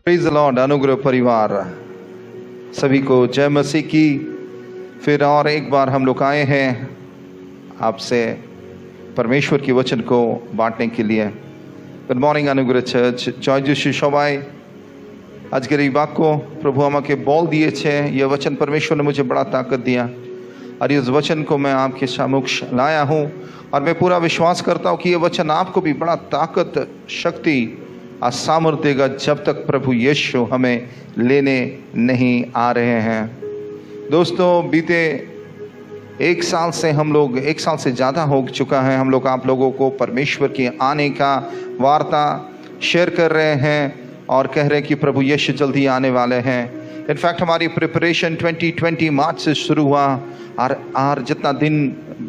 Praise the Lord. अनुग्रह परिवार सभी को जय मसीह की। फिर और एक बार हम लोग आए हैं आपसे परमेश्वर के वचन को बांटने के लिए। गुड मॉर्निंग अनुग्रह चर्च, जय যিশু সবাই। আজকের এই বাক্য प्रभु আমাকে বল দিয়েছে, ये वचन परमेश्वर ने मुझे बड़ा ताकत दिया और इस वचन को मैं आपके समक्ष लाया हूँ और मैं पूरा विश्वास करता हूँ कि ये वचन आपको भी बड़ा ताकत, शक्ति और सामर्थ्य देगा जब तक प्रभु यीशु हमें लेने नहीं आ रहे हैं। दोस्तों, बीते एक साल से हम लोग, एक साल से ज़्यादा हो चुका है, हम लोग आप लोगों को परमेश्वर के आने का वार्ता शेयर कर रहे हैं और कह रहे हैं कि प्रभु यीशु जल्दी आने वाले हैं। इनफैक्ट हमारी प्रिपरेशन 2020 मार्च से शुरू हुआ और जितना दिन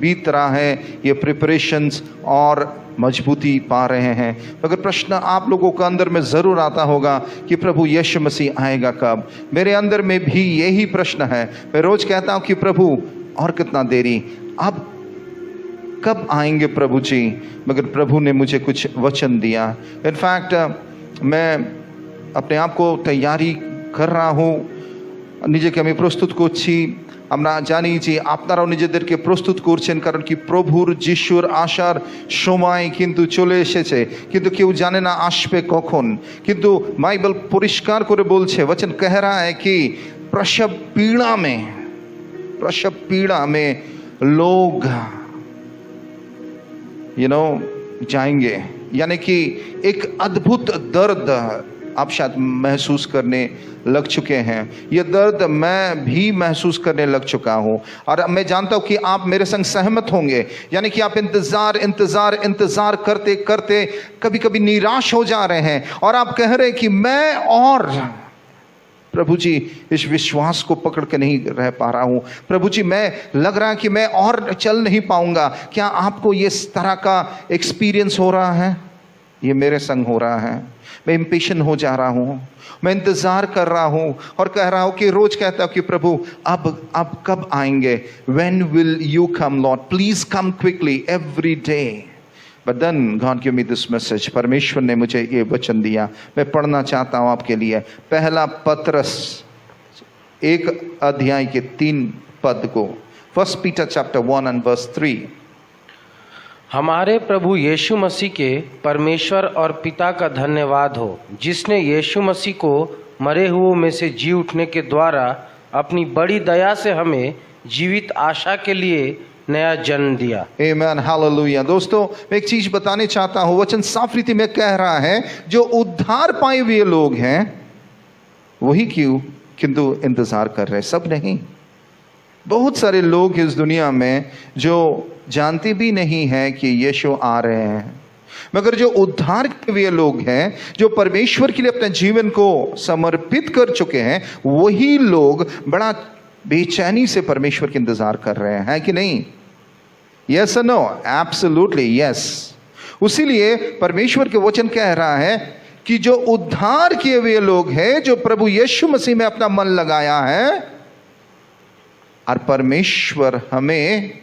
बीत रहा है ये प्रिपरेशंस और मजबूती पा रहे हैं। मगर प्रश्न आप लोगों के अंदर में ज़रूर आता होगा कि प्रभु यीशु मसीह आएगा कब। मेरे अंदर में भी यही प्रश्न है। मैं रोज़ कहता हूँ कि प्रभु और कितना देरी, अब कब आएंगे प्रभु जी। मगर प्रभु ने मुझे कुछ वचन दिया। इनफैक्ट मैं अपने आप को तैयारी कर रहा हूँ, নিজেকে আমি প্রস্তুত করছি। আমরা জানি যে আপনারাও নিজেদেরকে প্রস্তুত করছেন, কারণ কি প্রভুর যিশুর আসার সময় কিন্তু চলে এসেছে, কিন্তু কেউ জানে না আসবে কখন। কিন্তু বাইবেল পরিষ্কার করে বলছে, वचन कह रहा है कि प्रसव पीड़ा में लोग जाएंगे, यानी कि एक अद्भुत दर्द आप शायद महसूस करने लग चुके हैं। ये दर्द मैं भी महसूस करने लग चुका हूँ और मैं जानता हूँ कि आप मेरे संग सहमत होंगे। यानी कि आप इंतज़ार करते करते कभी कभी निराश हो जा रहे हैं और आप कह रहे हैं कि मैं और प्रभु जी इस विश्वास को पकड़ के नहीं रह पा रहा हूँ। प्रभु जी मैं लग रहा है कि मैं और चल नहीं पाऊँगा। क्या आपको ये इस तरह का एक्सपीरियंस हो रहा है? ये मेरे संग हो रहा है। मैं इम्पेशेंट हो जा रहा हूँ, मैं इंतज़ार कर रहा हूँ और कह रहा हूँ कि रोज़ कहता हूँ कि प्रभु अब कब आएंगे? When will you come Lord? Please come quickly every day. But then God gave me this message. परमेश्वर ने मुझे ये वचन दिया, मैं पढ़ना चाहता हूँ आपके लिए। पहला पतरस 1 अध्याय के 3 पद को, 1 Peter chapter 1 and verse 3। हमारे प्रभु यीशु मसीह के परमेश्वर और पिता का धन्यवाद हो, जिसने यीशु मसीह को मरे हुओं में से जी उठने के द्वारा अपनी बड़ी दया से हमें जीवित आशा के लिए नया जन्म दिया। आमीन, हालेलुया। दोस्तों, मैं एक चीज बताने चाहता हूँ। वचन साफ रीति में कह रहा है जो उद्धार पाए हुए लोग हैं वही किंतु इंतजार कर रहे, सब नहीं। बहुत सारे लोग इस दुनिया में जो जानते भी नहीं हैं कि यीशु आ रहे हैं, मगर जो उद्धार के हुए लोग हैं, जो परमेश्वर के लिए अपने जीवन को समर्पित कर चुके हैं, वही लोग बड़ा बेचैनी से परमेश्वर के इंतजार कर रहे हैं, कि नहीं? यस और नो? Absolutely yes. उसीलिए परमेश्वर के वचन कह रहा है कि जो उद्धार किए हुए लोग हैं, जो प्रभु यीशु मसीह में अपना मन लगाया है, और परमेश्वर हमें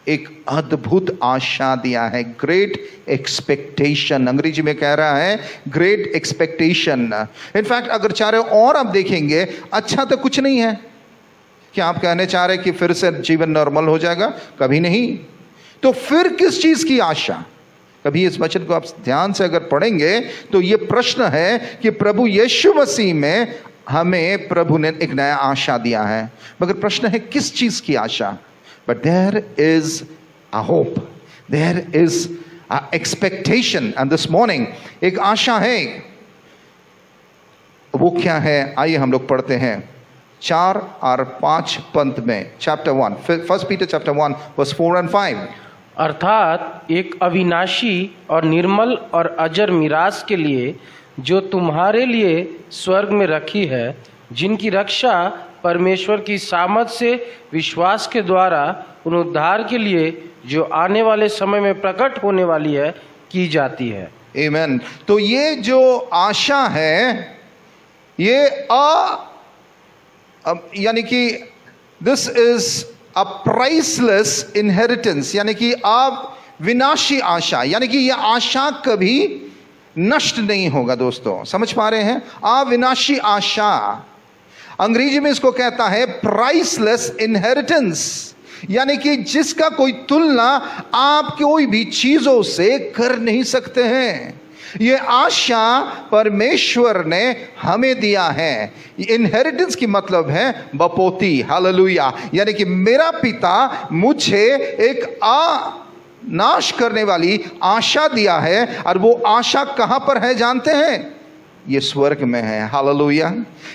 एक अद्भुत आशा दिया है, ग्रेट एक्सपेक्टेशन। अंग्रेजी में कह रहा है ग्रेट एक्सपेक्टेशन। इनफैक्ट अगर चाहे और आप देखेंगे, अच्छा तो कुछ नहीं है। क्या आप कहने चाह रहे कि फिर से जीवन नॉर्मल हो जाएगा? कभी नहीं। तो फिर किस चीज की आशा? कभी इस वचन को आप ध्यान से अगर पढ़ेंगे तो ये प्रश्न है कि प्रभु यीशु मसीह में हमें प्रभु ने एक नया आशा दिया है, मगर प्रश्न है किस चीज की आशा? But there is a hope, there is a expectation. And this morning एक आशा है। वो क्या है? आइए हम लोग पढ़ते हैं 4 और 5 पद में, chapter 1, 1 Peter chapter 1 verse 4 and 5। अर्थात एक अविनाशी और निर्मल और अजर मिरास के लिए जो तुम्हारे लिए स्वर्ग में रखी है, जिनकी रक्षा परमेश्वर की सामर्थ से विश्वास के द्वारा उन उद्धार के लिए जो आने वाले समय में प्रकट होने वाली है की जाती है। आमीन। तो ये जो आशा है, ये यानी कि this is a priceless inheritance, यानी कि विनाशी आशा, यानी कि ये आशा कभी नष्ट नहीं होगा। दोस्तों समझ पा रहे हैं? अविनाशी आशा, अंग्रेजी में इसको कहता है प्राइसलेस इनहेरिटेंस, यानी कि जिसका कोई तुलना आप कोई भी चीजों से कर नहीं सकते हैं। ये आशा परमेश्वर ने हमें दिया है। इनहेरिटेंस की मतलब है बपोती। हालेलुया। यानी कि मेरा पिता मुझे एक नाश करने वाली आशा दिया है, और वो आशा कहां पर है जानते हैं? ये स्वर्ग में है। हालेलुया।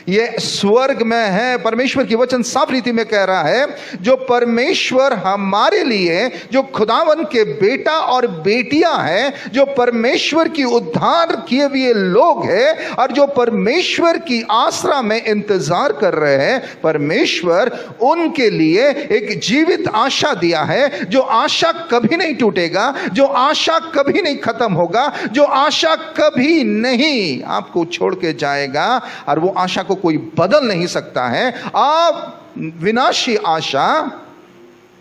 ये स्वर्ग में है। परमेश्वर की वचन साफ रीति में कह रहा है, जो परमेश्वर हमारे लिए, जो खुदावन के बेटा और बेटियां हैं, जो परमेश्वर की उद्धार किए हुए लोग हैं और जो परमेश्वर की आसरा में इंतजार कर रहे हैं, परमेश्वर उनके लिए एक जीवित आशा दिया है, जो आशा कभी नहीं टूटेगा, जो आशा कभी नहीं खत्म होगा, जो आशा कभी नहीं आपको छोड़ के जाएगा, और वो आशा को कोई बदल नहीं सकता है। आप विनाशी आशा,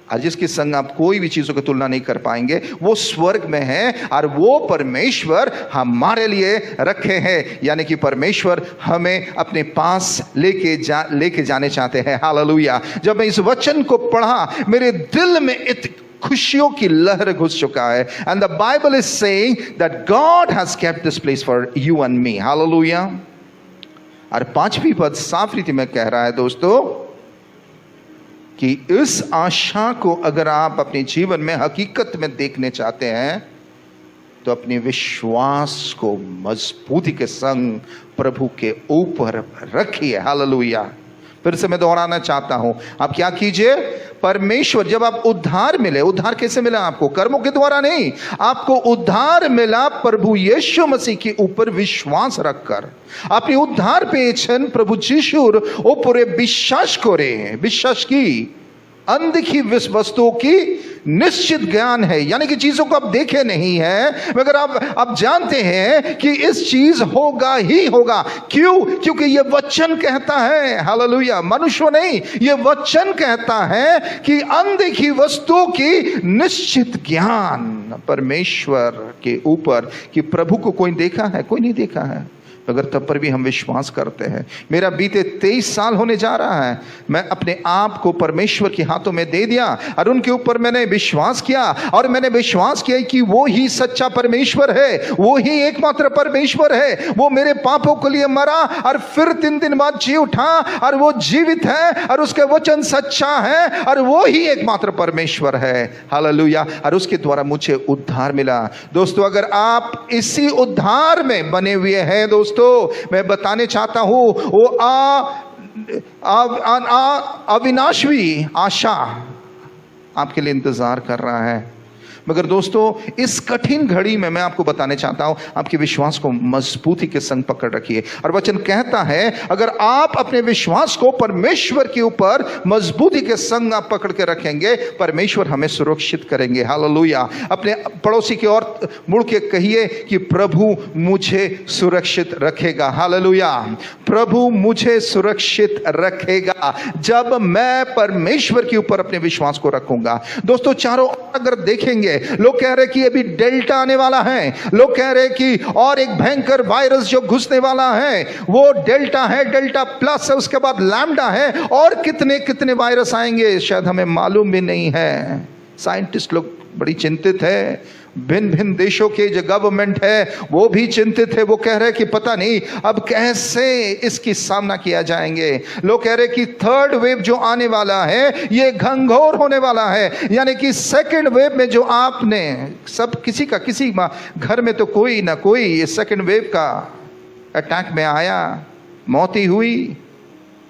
और जिसके संग आप कोई भी चीजों की तुलना नहीं कर पाएंगे, वो स्वर्ग में है, और वो परमेश्वर हमारे लिए रखे हैं। यानी कि परमेश्वर हमें अपने पास लेके जाने चाहते हैं। हालेलुया। जब मैं इस वचन को पढ़ा, मेरे दिल में खुशियों की लहर घुस चुका है। And the Bible is saying that God has kept this place for you and me. Hallelujah. और 5वीं पद साफ रीति में कह रहा है दोस्तों कि इस आशा को अगर आप अपने जीवन में हकीकत में देखने चाहते हैं, तो अपने विश्वास को मजबूती के संग प्रभु के ऊपर रखिए। हालेलुया। फिर से मैं दोहराना चाहता हूं, आप क्या कीजिए? परमेश्वर, जब आप उद्धार मिले, उद्धार कैसे मिला आपको? कर्मों के द्वारा नहीं, आपको उद्धार मिला प्रभु यीशु मसीह के ऊपर विश्वास रखकर। अपनी उद्धार पेचन प्रभु यीशुर ऊपर विश्वास करे। विश्वास की अनदेखी वस्तुओं की निश्चित ज्ञान है, यानी कि चीजों को आप देखे नहीं है, मगर आप जानते हैं कि इस चीज होगा ही होगा। क्यों? क्योंकि ये वचन कहता है। हालेलुया। मनुष्य नहीं, ये वचन कहता है कि अनदेखी वस्तुओं की निश्चित ज्ञान परमेश्वर के ऊपर, कि प्रभु को कोई देखा है? कोई नहीं देखा है, अगर तब पर भी हम विश्वास करते हैं। मेरा बीते 23 साल होने जा रहा है, मैं अपने आप को परमेश्वर के हाथों में दे दिया, और उनके ऊपर मैंने विश्वास किया, और मैंने विश्वास किया कि वो ही सच्चा परमेश्वर है, वो ही एकमात्र परमेश्वर है। वो मेरे पापों के लिए मरा और फिर 3 दिन बाद जी उठा, और वो जीवित है, और उसके वचन सच्चा है, और वो ही एकमात्र परमेश्वर है। हालेलुया। और उसके द्वारा मुझे उद्धार मिला। दोस्तों, अगर आप इसी उद्धार में बने हुए हैं दोस्तों, मैं बताने चाहता हूं, वो अविनाशी आशा आपके लिए इंतजार कर रहा है। मगर दोस्तों, इस कठिन घड़ी में मैं आपको बताने चाहता हूं, आपके विश्वास को मजबूती के संग पकड़ रखिए। और वचन कहता है, अगर आप अपने विश्वास को परमेश्वर के ऊपर मजबूती के संग आप पकड़ के रखेंगे, परमेश्वर हमें सुरक्षित करेंगे। हालेलुया। अपने पड़ोसी की ओर मुड़ के कहिए कि प्रभु मुझे सुरक्षित रखेगा। हालेलुया। प्रभु मुझे सुरक्षित रखेगा जब मैं परमेश्वर के ऊपर अपने विश्वास को रखूंगा। दोस्तों, चारों अगर देखेंगे, लोग कह रहे कि अभी डेल्टा आने वाला है, लोग कह रहे कि और एक भयंकर वायरस जो घुसने वाला है, वो डेल्टा है, डेल्टा प्लस है, उसके बाद लैम्डा है, और कितने कितने वायरस आएंगे शायद हमें मालूम भी नहीं है। साइंटिस्ट लोग बड़ी चिंतित है, भिन्न भिन्न देशों के जो गवर्नमेंट है वो भी चिंतित है। वो कह रहे कि पता नहीं अब कैसे इसकी सामना किया जाएंगे। लोग कह रहे कि 3rd वेव जो आने वाला है ये घंघोर होने वाला है, यानी कि 2nd वेव में जो आपने सब किसी घर में तो कोई ना कोई ये 2nd वेव का अटैक में आया, मौत ही हुई,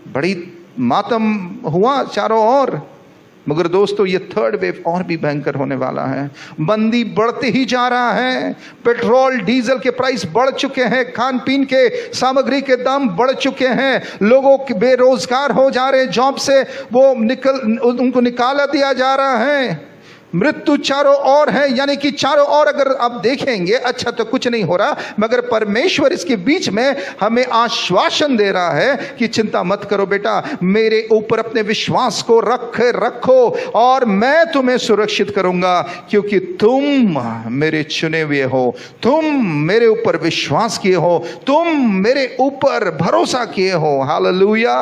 बड़ी मातम हुआ चारों ओर। मगर दोस्तों, ये 3rd वेव और भी भयंकर होने वाला है। मंदी बढ़ते ही जा रहा है, पेट्रोल डीजल के प्राइस बढ़ चुके हैं, खान पीन के सामग्री के दाम बढ़ चुके हैं, लोगों के बेरोजगार हो जा रहे, जॉब से वो उनको निकाला दिया जा रहा है। मृत्यु चारों ओर है, यानी कि चारों ओर अगर आप देखेंगे अच्छा तो कुछ नहीं हो रहा, मगर परमेश्वर इसके बीच में हमें आश्वासन दे रहा है कि चिंता मत करो बेटा, मेरे ऊपर अपने विश्वास को रखो और मैं तुम्हें सुरक्षित करूंगा, क्योंकि तुम मेरे चुने हुए हो, तुम मेरे ऊपर विश्वास किए हो, तुम मेरे ऊपर भरोसा किए हो। हालेलुया।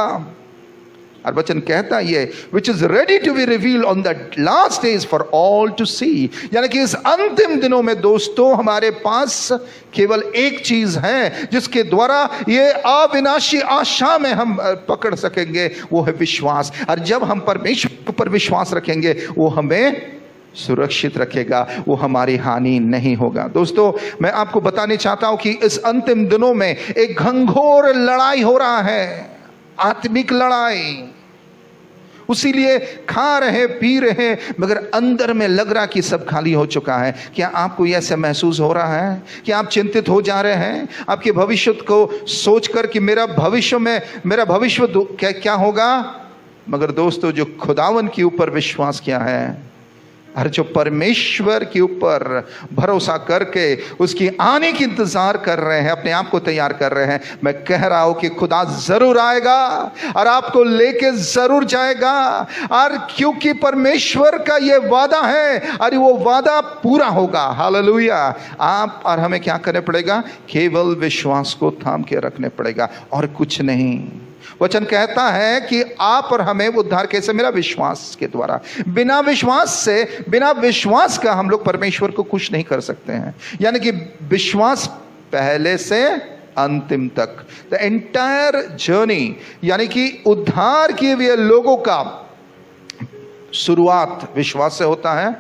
और वचन कहता ये which is ready to be revealed on the last days for all to see, यानी कि इस अंतिम दिनों में दोस्तों हमारे पास केवल एक चीज है जिसके द्वारा ये अविनाशी आशा में हम पकड़ सकेंगे, वो है विश्वास। और जब हम परमेश्वर पर विश्वास रखेंगे वो हमें सुरक्षित रखेगा, वो हमारी हानि नहीं होगा। दोस्तों मैं आपको बताने चाहता हूं कि इस अंतिम दिनों में एक घंघोर लड़ाई हो रहा है, आत्मिक लड़ाई। उसीलिए खा रहे पी रहे मगर अंदर में लग रहा कि सब खाली हो चुका है। क्या आपको यह ऐसा महसूस हो रहा है कि आप चिंतित हो जा रहे हैं आपके भविष्य को सोचकर कि मेरा भविष्य क्या होगा? मगर दोस्तों जो खुदावन के ऊपर विश्वास किया है और जो परमेश्वर के ऊपर भरोसा करके उसकी आने की इंतजार कर रहे हैं, अपने आप को तैयार कर रहे हैं, मैं कह रहा हूं कि खुदा जरूर आएगा और आपको लेके जरूर जाएगा। और क्योंकि परमेश्वर का ये वादा है और वो वादा पूरा होगा। हालेलुया। आप और हमें क्या करना पड़ेगा? केवल विश्वास को थाम के रखने पड़ेगा और कुछ नहीं। वचन कहता है कि आप और हमें उद्धार कैसे मिला? विश्वास के द्वारा। बिना विश्वास का हम लोग परमेश्वर को खुश नहीं कर सकते हैं। यानी कि विश्वास पहले से अंतिम तक, द एंटायर जर्नी, यानी कि उद्धार किए हुए लोगों का शुरुआत विश्वास से होता है,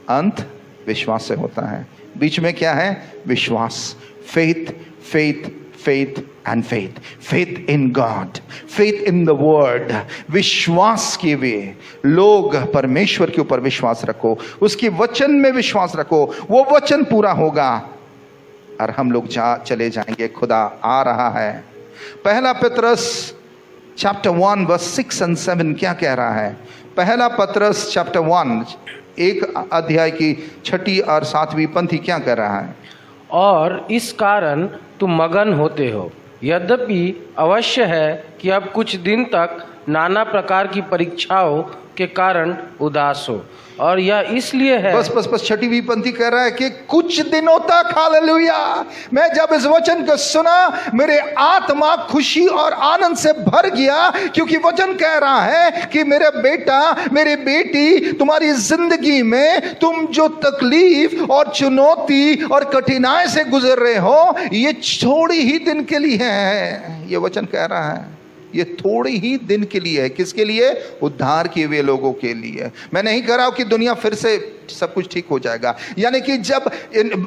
अंत विश्वास से होता है। बीच में क्या है? विश्वास। Faith faith faith and faith, faith in God, faith in the word. विश्वास किए हुए लोग परमेश्वर के ऊपर विश्वास रखो, उसके वचन में विश्वास रखो, वो वचन पूरा होगा और हम लोग चले जाएंगे। खुदा आ रहा है। पहला पतरस चैप्टर 1 वर्स 6 and 7 क्या कह रहा है? पहला पतरस चैप्टर 1 एक अध्याय की 6 और 7 पंक्ति क्या कह रहा है? और इस कारण तुम मगन होते हो, यद्यपि अवश्य है कि अब कुछ दिन तक नाना प्रकार की परीक्षाओं के कारण उदास हो, और यह इसलिए है। बस 6वीं पंक्ति कह रहा है कि कुछ दिनों तक। हालेलुया। मैं जब इस वचन को सुना मेरे आत्मा खुशी और आनंद से भर गया, क्योंकि वचन कह रहा है कि मेरे बेटा मेरी बेटी, तुम्हारी जिंदगी में तुम जो तकलीफ और चुनौती और कठिनाई से गुजर रहे हो ये थोड़ी ही दिन के लिए है। ये वचन कह रहा है ये थोड़ी ही दिन के लिए है। किसके लिए? उद्धार किए हुए लोगों के लिए। मैं नहीं कह रहा हूं कि दुनिया फिर से सब कुछ ठीक हो जाएगा। यानी कि जब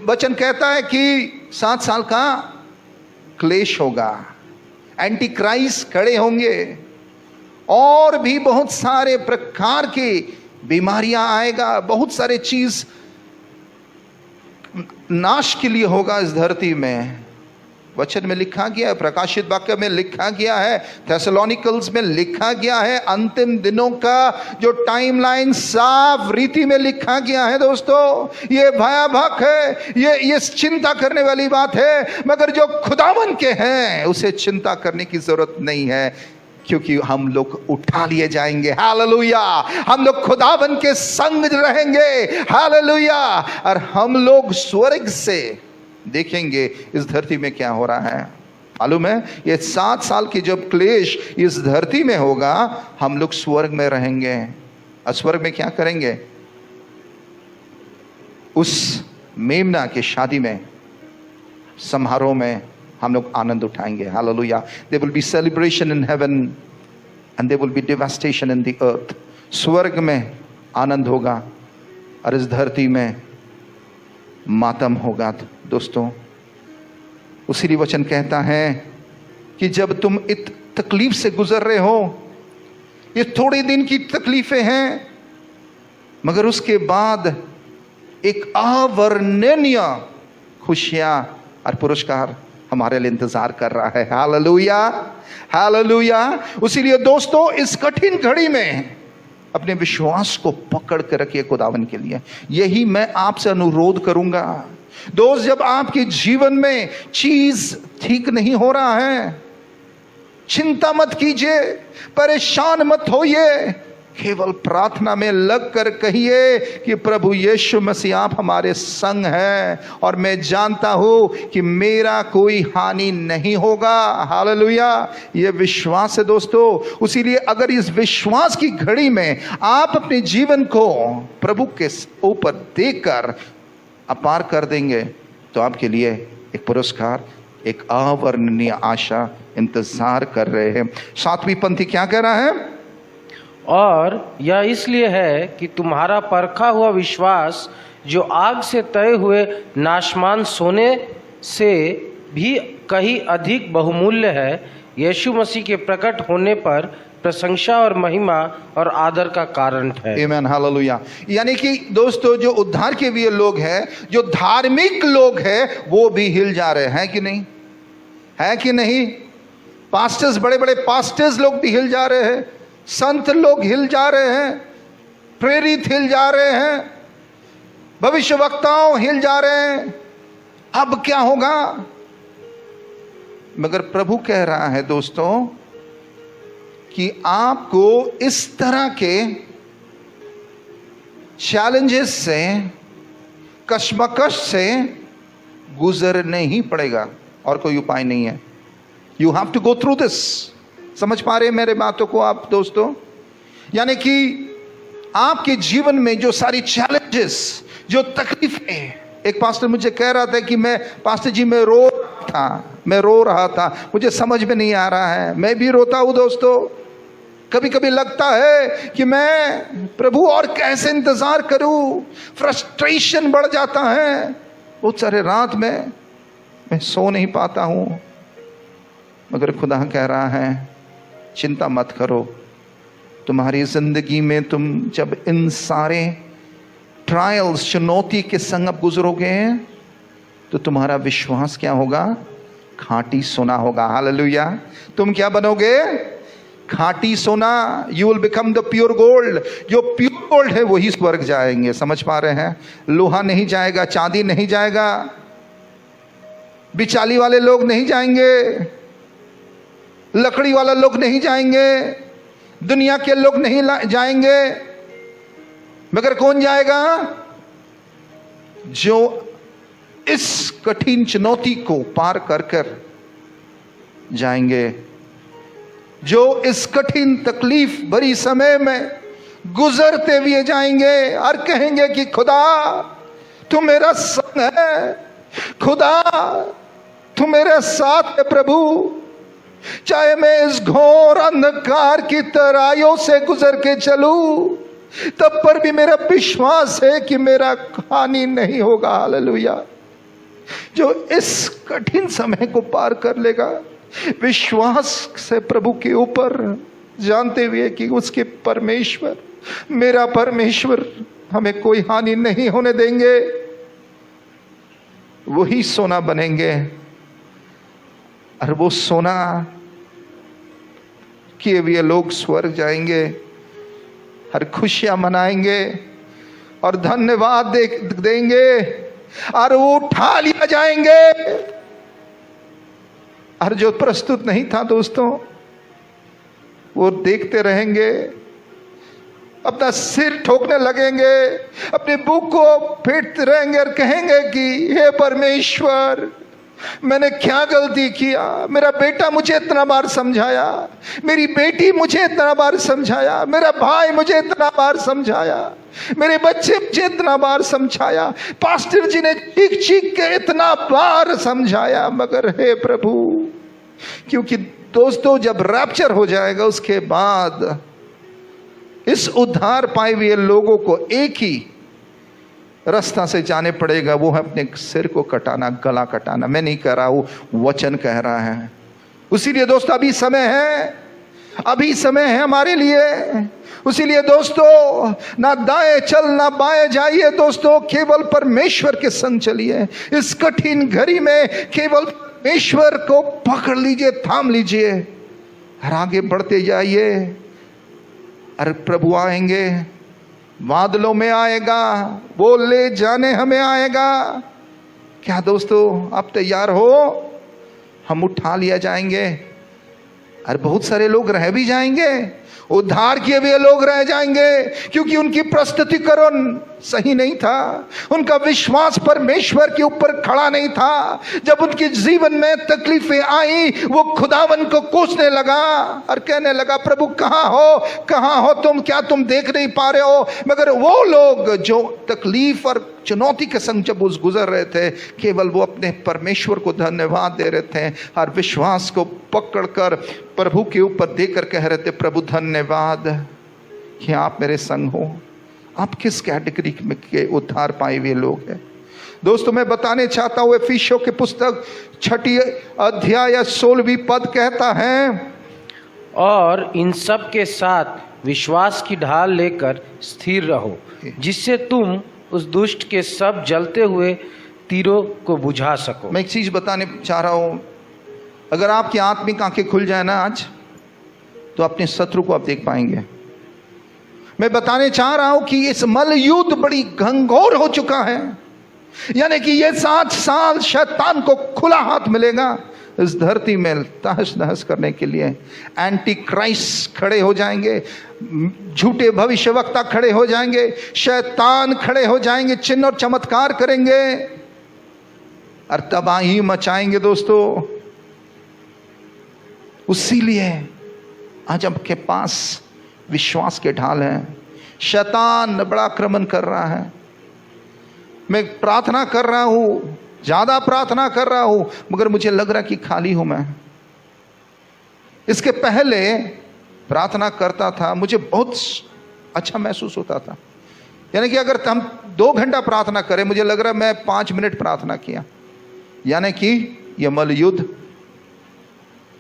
वचन कहता है कि 7 साल का क्लेश होगा, एंटी क्राइस्ट खड़े होंगे और भी बहुत सारे प्रकार की बीमारियां आएगा, बहुत सारे चीज नाश के लिए होगा इस धरती में। वचन में लिखा गया है, प्रकाशित वाक्य में लिखा गया है, थेसलोनिकल्स में लिखा गया है, अंतिम दिनों का जो टाइमलाइन साफ रीति में लिखा गया है। दोस्तों ये भयावह है, ये चिंता करने वाली बात है, मगर जो खुदावन के हैं उसे चिंता करने की जरूरत नहीं है, क्योंकि हम लोग उठा लिए जाएंगे। हालेलुया। हम लोग खुदावन के संग रहेंगे। हालेलुया। और हम लोग स्वर्ग से देखेंगे इस धरती में क्या हो रहा है। मालूम है ये 7 साल की जब क्लेश इस धरती में होगा हम लोग स्वर्ग में रहेंगे। और स्वर्ग में क्या करेंगे? उस मेमना की शादी में, समारोह में हम लोग आनंद उठाएंगे। Hallelujah. There will be celebration in heaven and there will be devastation in the earth. स्वर्ग में आनंद होगा और इस धरती में मातम होगा। दोस्तों उसी वचन कहता है कि जब तुम इस तकलीफ से गुजर रहे हो, ये थोड़े दिन की तकलीफें हैं, मगर उसके बाद एक अवर्णनीय खुशियां और पुरस्कार हमारे लिए इंतजार कर रहा है। हालेलुया। हालेलुया। इसीलिए दोस्तों इस कठिन घड़ी में अपने विश्वास को पकड़ कर रखिए खुदावन के लिए। यही मैं आपसे अनुरोध करूंगा। दोस्त, जब आपके जीवन में चीज ठीक नहीं हो रहा है, चिंता मत कीजिए, परेशान मत होइए, केवल प्रार्थना में लगकर कहिए कि प्रभु यीशु मसीह आप हमारे संग हैं और मैं जानता हूं कि मेरा कोई हानि नहीं होगा। हालेलुया, ये विश्वास है दोस्तों। इसीलिए अगर इस विश्वास की घड़ी में आप अपने जीवन को प्रभु के ऊपर देकर अपार कर देंगे तो आपके लिए एक पुरस्कार, एक अवर्णनीय आशा इंतजार कर रहे हैं। 7वीं पंक्ति क्या कह रहा है? और यह इसलिए है कि तुम्हारा परखा हुआ विश्वास, जो आग से तय हुए नाशमान सोने से भी कहीं अधिक बहुमूल्य है, यीशु मसीह के प्रकट होने पर प्रशंसा और महिमा और आदर का कारण है। आमीन, हालेलुया। यानी कि दोस्तों, जो उद्धार के लिए लोग हैं, जो धार्मिक लोग हैं, वो भी हिल जा रहे हैं कि नहीं? है कि नहीं? पास्टर्स, बड़े बड़े पास्टर्स लोग भी हिल जा रहे हैं, संत लोग हिल जा रहे हैं, प्रेरित हिल जा रहे हैं, भविष्यवक्ताओं हिल जा रहे हैं। अब क्या होगा? मगर प्रभु कह रहा है दोस्तों कि आपको इस तरह के चैलेंजेस से, कश्मकश से गुजरने ही पड़ेगा, और कोई उपाय नहीं है। You have to go through this. समझ पा रहे हैं मेरे बातों को आप दोस्तों? यानी कि आपके जीवन में जो सारी चैलेंजेस, जो तकलीफें, एक पास्टर मुझे कह रहा था कि पास्टर जी मैं रो रहा था, मुझे समझ में नहीं आ रहा है। मैं भी रोता हूं दोस्तों। कभी कभी लगता है कि मैं प्रभु और कैसे इंतजार करूं, फ्रस्ट्रेशन बढ़ जाता है। बहुत सारे रात में मैं सो नहीं पाता हूं। मगर खुदा कह रहा है चिंता मत करो, तुम्हारी जिंदगी में तुम जब इन सारे ट्रायल्स, चुनौती के संग अब गुजरोगे तो तुम्हारा विश्वास क्या होगा? खाटी सोना होगा। हालेलुया। तुम क्या बनोगे? खाटी सोना। You will become the pure gold. जो प्योर गोल्ड है वही स्वर्ग जाएंगे। समझ पा रहे हैं? लोहा नहीं जाएगा, चांदी नहीं जाएगा, बिचाली वाले लोग नहीं जाएंगे, लकड़ी वाला लोग नहीं जाएंगे, दुनिया के लोग नहीं जाएंगे। मगर कौन जाएगा? जो इस कठिन चुनौती को पार कर कर जाएंगे, जो इस कठिन तकलीफ भरी समय में गुजरते हुए जाएंगे और कहेंगे कि खुदा तू मेरा संग है, खुदा तू मेरे साथ है प्रभु। चाहे मैं इस घोर अंधकार की तराइयों से गुजर के चलूं, तब पर भी मेरा विश्वास है कि मेरा हानि नहीं होगा। हालेलुया। जो इस कठिन समय को पार कर लेगा विश्वास से प्रभु के ऊपर, जानते हुए कि उसके परमेश्वर, मेरा परमेश्वर हमें कोई हानि नहीं होने देंगे, वही सोना बनेंगे। और वो सोना किए हुए लोग स्वर्ग जाएंगे, हर खुशियां मनाएंगे और धन्यवाद देंगे और वो उठा लिया जाएंगे। और जो प्रस्तुत नहीं था दोस्तों, वो देखते रहेंगे, अपना सिर ठोकने लगेंगे, अपने बुक को फेंटते रहेंगे और कहेंगे कि हे परमेश्वर, मैंने क्या गलती किया? मेरा बेटा मुझे इतना बार समझाया, मेरी बेटी मुझे इतना बार समझाया, मेरा भाई मुझे इतना बार समझाया, मेरे बच्चे मुझे इतना बार समझाया, पास्टर जी ने चीख चीख के इतना बार समझाया, मगर हे प्रभु, क्योंकि दोस्तों जब रैप्चर हो जाएगा उसके बाद इस उद्धार पाए हुए लोगों को एक ही रास्ता से जाने पड़ेगा, वो है अपने सिर को कटाना, गला कटाना। मैं नहीं कह रहा हूं, वचन कह रहा है। इसीलिए दोस्तों अभी समय है, अभी समय है हमारे लिए। इसीलिए दोस्तों ना दाएं चल ना बाएं जाइए दोस्तों, केवल परमेश्वर के संग चलिए। इस कठिन घड़ी में केवल परमेश्वर को पकड़ लीजिए, थाम लीजिए और आगे बढ़ते जाइए। अरे प्रभु आएंगे, बादलों में आएगा, वो ले जाने हमें आएगा। क्या दोस्तों आप तैयार हो? हम उठा लिया जाएंगे। अरे बहुत सारे लोग रह भी जाएंगे, उद्धार किए हुए लोग रह जाएंगे, क्योंकि उनकी प्रस्तुतिकरण सही नहीं था, उनका विश्वास परमेश्वर के ऊपर खड़ा नहीं था। जब उनके जीवन में तकलीफें आई, वो खुदावन को कोसने लगा और कहने लगा, प्रभु कहाँ हो तुम? क्या तुम देख नहीं पा रहे हो? मगर वो लोग जो तकलीफ और चुनौती के संग जब उस गुजर रहे थे, केवल वो अपने परमेश्वर को धन्यवाद दे रहे थे और विश्वास को पकड़कर प्रभु के ऊपर देकर कह रहे थे, प्रभु धन्यवाद कि आप मेरे संग हो। आप किस कैटेगरी में के उद्धार पाए हुए लोग हैं? दोस्तों मैं बताने चाहता हूं, एफिसियों की पुस्तक 6 अध्याय 16 पद कहता है, और इन सब के साथ विश्वास की ढाल लेकर स्थिर रहो, जिससे तुम उस दुष्ट के सब जलते हुए तीरों को बुझा सको। मैं एक चीज बताने चाह रहा हूं, अगर आपकी आत्मिक आंखें खुल जाए ना आज, तो अपने शत्रु को आप देख पाएंगे। मैं बताने चाह रहा हूं कि इस मल युद्ध बड़ी घंघोर हो चुका है, यानी कि ये 7 साल शैतान को खुला हाथ मिलेगा इस धरती में तहस नहस करने के लिए। एंटी क्राइस्ट खड़े हो जाएंगे, झूठे भविष्यवक्ता खड़े हो जाएंगे, शैतान खड़े हो जाएंगे, चिन्ह और चमत्कार करेंगे और तबाही मचाएंगे। दोस्तों उसीलिए आज आपके पास विश्वास के ढाल हैं। शैतान बड़ा आक्रमण कर रहा है। मैं प्रार्थना कर रहा हूं, ज्यादा प्रार्थना कर रहा हूं, मगर मुझे लग रहा कि खाली हूं मैं। इसके पहले प्रार्थना करता था, मुझे बहुत अच्छा महसूस होता था। यानी कि अगर हम 2 घंटा प्रार्थना करें, मुझे लग रहा मैं 5 मिनट प्रार्थना किया। यानी कि यह मल युद्ध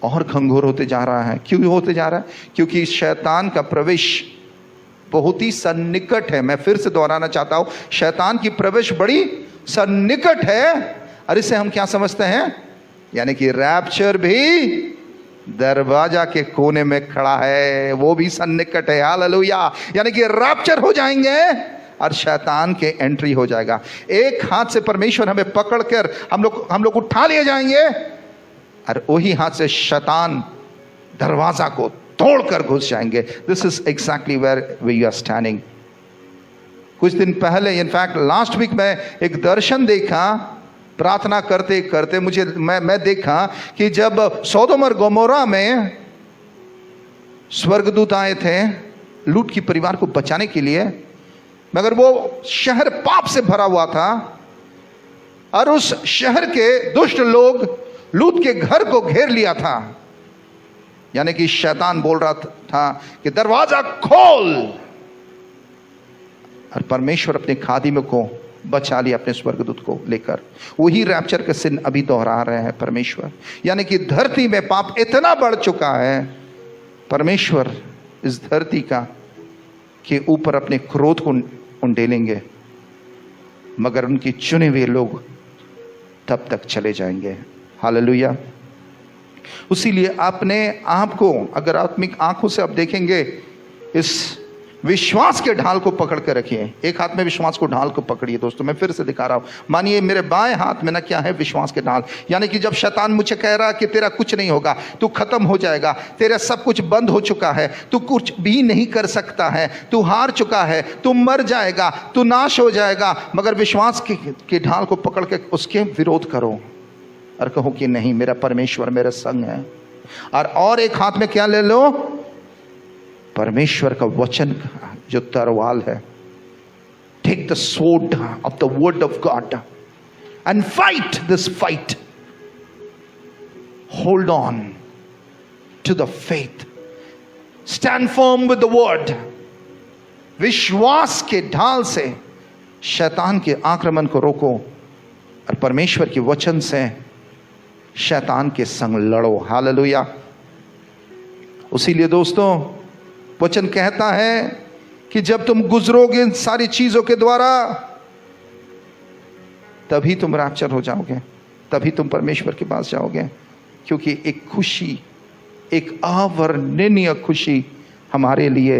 और घंघोर होते जा रहा है। क्यों होते जा रहा है? क्योंकि शैतान का प्रवेश बहुत ही सन्निकट है। मैं फिर से दोहराना चाहता हूं, शैतान की प्रवेश बड़ी सन्निकट है। और इसे हम क्या समझते हैं? यानी कि रैप्चर भी दरवाजा के कोने में खड़ा है, वो भी सन्निकट है। हालेलुया। यानी कि रैप्चर हो जाएंगे और शैतान के एंट्री हो जाएगा। एक हाथ से परमेश्वर हमें पकड़कर हम लोग उठा लिए जाएंगे और वही हाथ से शैतान दरवाजा को तोड़कर घुस जाएंगे। This is exactly where we are standing. कुछ दिन पहले, इनफैक्ट लास्ट वीक, मैं एक दर्शन देखा। प्रार्थना करते करते मैं देखा कि जब सोदोम और गोमोरा में स्वर्गदूत आए थे लूत की परिवार को बचाने के लिए, मगर वो शहर पाप से भरा हुआ था और उस शहर के दुष्ट लोग लूत के घर को घेर लिया था। यानी कि शैतान बोल रहा था कि दरवाजा खोल, और परमेश्वर अपने खादिम को बचा लिया अपने स्वर्गदूत को लेकर। वही रैप्चर के सीन अभी दोहरा रहे हैं परमेश्वर। यानी कि धरती में पाप इतना बढ़ चुका है, परमेश्वर इस धरती का के ऊपर अपने क्रोध को उंडेलेंगे, मगर उनके चुने हुए लोग तब तक चले जाएंगे। हालेलुया। उसीलिए अपने आप को अगर आत्मिक आंखों से आप देखेंगे, इस विश्वास के ढाल को पकड़ के रखिए। एक हाथ में विश्वास को ढाल को पकड़िए। दोस्तों मैं फिर से दिखा रहा हूं, मानिए मेरे बाएं हाथ में ना क्या है? विश्वास के ढाल। यानी कि जब शैतान मुझे कह रहा कि तेरा कुछ नहीं होगा, तू खत्म हो जाएगा, तेरा सब कुछ बंद हो चुका है, तू कुछ भी नहीं कर सकता है, तू हार चुका है, तू मर जाएगा, तू नाश हो जाएगा, मगर विश्वास के ढाल को पकड़ के उसके विरोध करो और कहो कि नहीं, मेरा परमेश्वर मेरे संग है। और एक हाथ में क्या ले लो? परमेश्वर का वचन जो तरवाल है। Take the sword of the word of God and fight this fight. Hold on to the faith, stand firm with the word. विश्वास के ढाल से शैतान के आक्रमण को रोको और परमेश्वर के वचन से शैतान के संग लड़ो। हालेलुया। उसीलिए दोस्तों वचन कहता है कि जब तुम गुजरोगे इन सारी चीजों के द्वारा, तभी तुम रैप्चर हो जाओगे, तभी तुम परमेश्वर के पास जाओगे। क्योंकि एक खुशी, एक अवर्णनीय खुशी हमारे लिए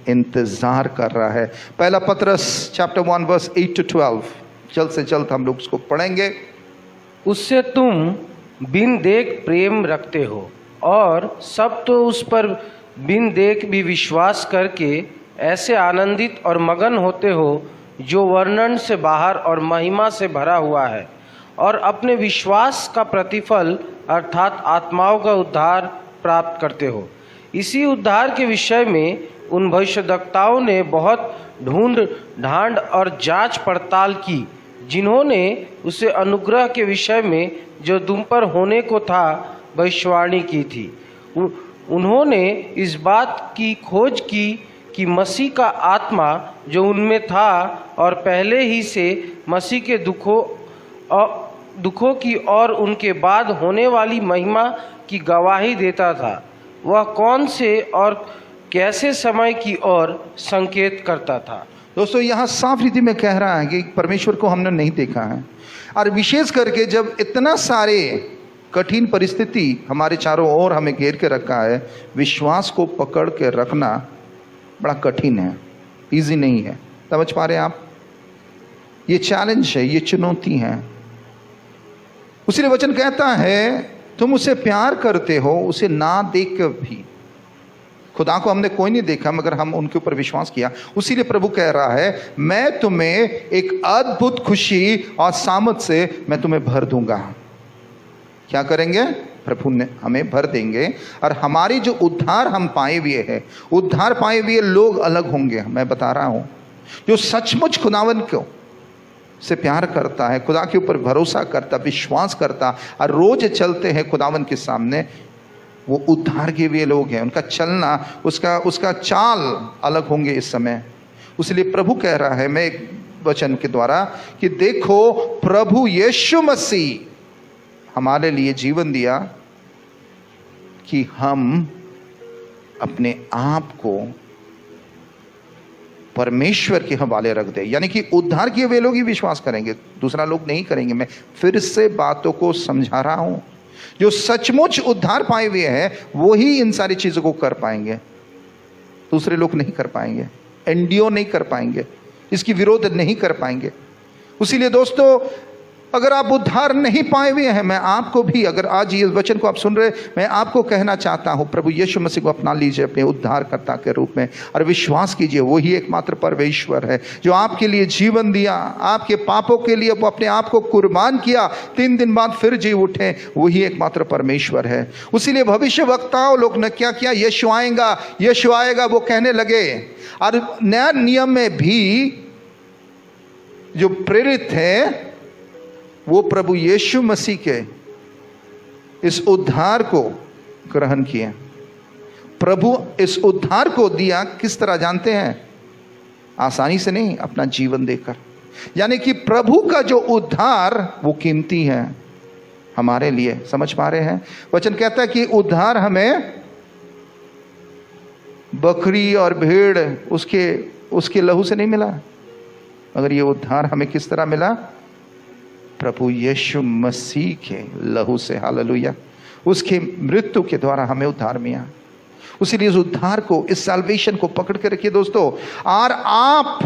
इंतजार कर रहा है। पहला पतरस चैप्टर 1 वर्स 8 to 12, जल्द से जल्द हम लोग उसको पढ़ेंगे। उससे तुम बिन देख प्रेम रखते हो और सब तो उस पर बिन देख भी विश्वास करके ऐसे आनंदित और मगन होते हो जो वर्णन से बाहर और महिमा से भरा हुआ है, और अपने विश्वास का प्रतिफल अर्थात आत्माओं का उद्धार प्राप्त करते हो। इसी उद्धार के विषय में उन भविष्यद्वक्ताओं ने बहुत ढूंढ ढांड और जांच पड़ताल की, जिन्होंने उसे अनुग्रह के विषय में जो तुम पर होने को था भविष्यवाणी की थी। उन्होंने इस बात की खोज की कि मसीह का आत्मा जो उनमें था और पहले ही से मसीह के दुखों की और उनके बाद होने वाली महिमा की गवाही देता था, वह कौन से और कैसे समय की ओर संकेत करता था। दोस्तों, यहाँ साफ रीति में कह रहा है कि परमेश्वर को हमने नहीं देखा है, और विशेष करके जब इतना सारे कठिन परिस्थिति हमारे चारों ओर हमें घेर के रखा है, विश्वास को पकड़ के रखना बड़ा कठिन है, इजी नहीं है। समझ पा रहे हैं आप? ये चैलेंज है, ये चुनौती है। उसी वचन कहता है तुम उसे प्यार करते हो, उसे ना देख कर भी। खुदा को हमने कोई नहीं देखा मगर हम उनके ऊपर विश्वास किया। उसीलिए प्रभु कह रहा है मैं तुम्हें एक अद्भुत खुशी और सामर्थ से मैं तुम्हें भर दूंगा। क्या करेंगे? प्रभु ने हमें भर देंगे, और हमारी जो उद्धार हम पाए हुए हैं, उद्धार पाए हुए लोग अलग होंगे। मैं बता रहा हूं, जो सचमुच खुदावन को से प्यार करता है, खुदा के ऊपर भरोसा करता, विश्वास करता और रोज चलते हैं खुदावन के सामने, वो उद्धार के हुए लोग हैं। उनका चलना, उसका चाल अलग होंगे इस समय। इसलिए प्रभु कह रहा है मैं एक वचन के द्वारा कि देखो प्रभु यीशु मसीह हमारे लिए जीवन दिया कि हम अपने आप को परमेश्वर के हवाले रख दे। यानी कि उद्धार किए वे लोग ही विश्वास करेंगे, दूसरा लोग नहीं करेंगे। मैं फिर से बातों को समझा रहा हूं, जो सचमुच उद्धार पाए हुए हैं वही इन सारी चीजों को कर पाएंगे, दूसरे लोग नहीं कर पाएंगे, एंडियो नहीं कर पाएंगे, इसकी विरोध नहीं कर पाएंगे। इसीलिए दोस्तों, अगर आप उद्धार नहीं पाए हुए हैं, मैं आपको भी, अगर आज ये वचन को आप सुन रहे, मैं आपको कहना चाहता हूं प्रभु यीशु मसीह को अपना लीजिए अपने उद्धारकर्ता के रूप में और विश्वास कीजिए वही एकमात्र परमेश्वर है जो आपके लिए जीवन दिया, आपके पापों के लिए वो अपने आप को कुर्बान किया, 3 दिन बाद फिर जी उठे, वही एकमात्र परमेश्वर है। इसीलिए भविष्य वक्ताओं लोग ने क्या किया? यीशु आएगा, यीशु आएगा वो कहने लगे। और नया नियम में भी जो प्रेरित है वो प्रभु यीशु मसीह के इस उद्धार को ग्रहण किए। प्रभु इस उद्धार को दिया किस तरह जानते हैं? आसानी से नहीं, अपना जीवन देकर। यानी कि प्रभु का जो उद्धार वो कीमती है हमारे लिए। समझ पा रहे हैं? वचन कहता है कि उद्धार हमें बकरी और भेड़ उसके लहू से नहीं मिला, मगर ये उद्धार हमें किस तरह मिला? प्रभु यीशु मसीह के लहू से। हालेलुया! उसके मृत्यु के द्वारा हमें उद्धार मिला। उसीलिए इस उद्धार को, इस सैल्वेशन को पकड़ के रखिए दोस्तों, और आप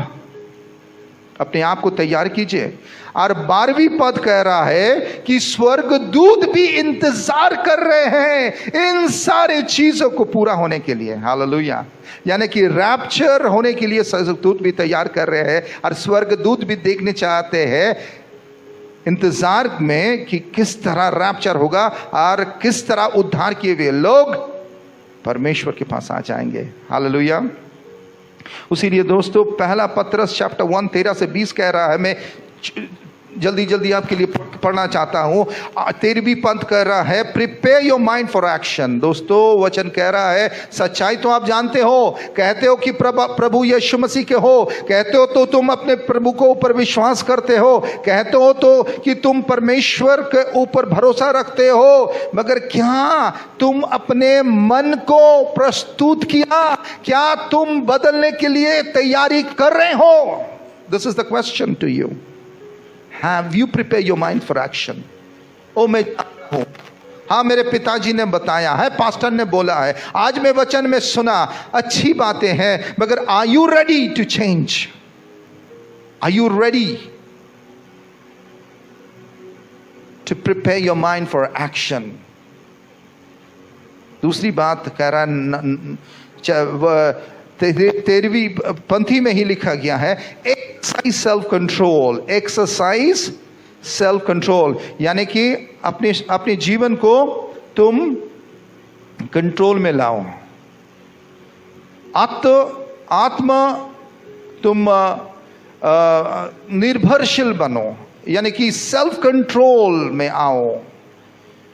अपने आप को तैयार कीजिए। और 12वीं पद कह रहा है कि स्वर्गदूत भी इंतजार कर रहे हैं इन सारी चीजों को पूरा होने के लिए। हालेलुया! यानी कि रैप्चर होने के लिए स्वर्गदूत भी तैयार कर रहे हैं, और स्वर्गदूत भी देखने चाहते हैं इंतजार में कि किस तरह रैप्चर होगा और किस तरह उद्धार किए हुए लोग परमेश्वर के पास आ जाएंगे। हालेलुया! इसीलिए दोस्तों, पहला पतरस चैप्टर 1 13 से 20 कह रहा है, मैं जल्दी जल्दी आपके लिए पढ़ना चाहता हूं। 13वीं पद कह रहा है prepare your mind for action. दोस्तों, वचन कह रहा है सच्चाई तो आप जानते हो, कहते हो कि प्रभु यीशु मसीह के हो, कहते हो तो तुम अपने प्रभु को ऊपर विश्वास करते हो, कहते हो तो कि तुम परमेश्वर के ऊपर भरोसा रखते हो, मगर क्या तुम अपने मन को प्रस्तुत किया? क्या तुम बदलने के लिए तैयारी कर रहे हो? This is the question to you. Have you prepared your mind for action? मैं हाँ, मेरे पिताजी ने बताया है, पास्टर ने बोला है, आज मैं वचन में सुना, अच्छी बातें हैं, मगर are you ready to change? Are you ready to prepare your mind for action? दूसरी बात कह रहा, 13वीं पंक्ति में ही लिखा गया है, exercise self control. Exercise self control यानी कि अपने जीवन को तुम कंट्रोल में लाओ। आत्मा तुम निर्भरशील बनो, यानी कि सेल्फ कंट्रोल में आओ।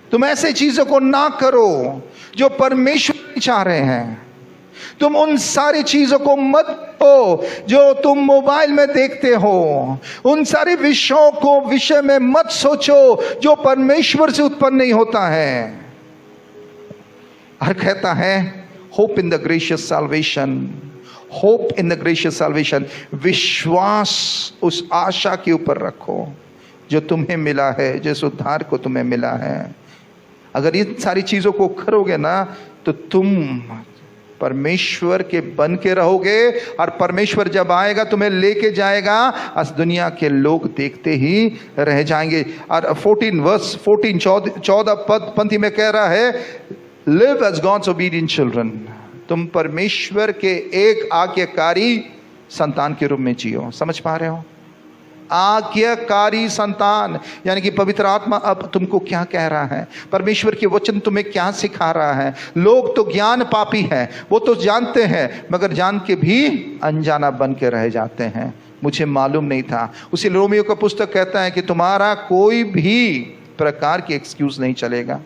तुम ऐसे चीजों को ना करो जो परमेश्वर चाह रहे हैं। तुम उन सारी चीजों को मत हो जो तुम मोबाइल में देखते हो। उन सारे विषय में मत सोचो जो परमेश्वर से उत्पन्न नहीं होता है। हर कहता है hope in the gracious salvation, hope in the gracious salvation. विश्वास उस आशा के ऊपर रखो जो तुम्हें मिला है, जिस उद्धार को तुम्हें मिला है। अगर इन सारी चीजों को करोगे ना तो तुम परमेश्वर के बन के रहोगे, और परमेश्वर जब आएगा तुम्हें लेके जाएगा, आज दुनिया के लोग देखते ही रह जाएंगे। और 14 पंक्ति में कह रहा है, live as God's obedient children. तुम परमेश्वर के एक आज्ञाकारी संतान के रूप में जियो। समझ पा रहे हो? आज्ञाकारी संतान यानी कि पवित्र आत्मा अब तुमको क्या कह रहा है, परमेश्वर के वचन तुम्हें क्या सिखा रहा है। लोग तो ज्ञान पापी हैं, वो तो जानते हैं, मगर जान के भी अनजाना बन के रह जाते हैं। मुझे मालूम नहीं था। उसी रोमियो का पुस्तक कहता है कि तुम्हारा कोई भी प्रकार की एक्सक्यूज नहीं चलेगा,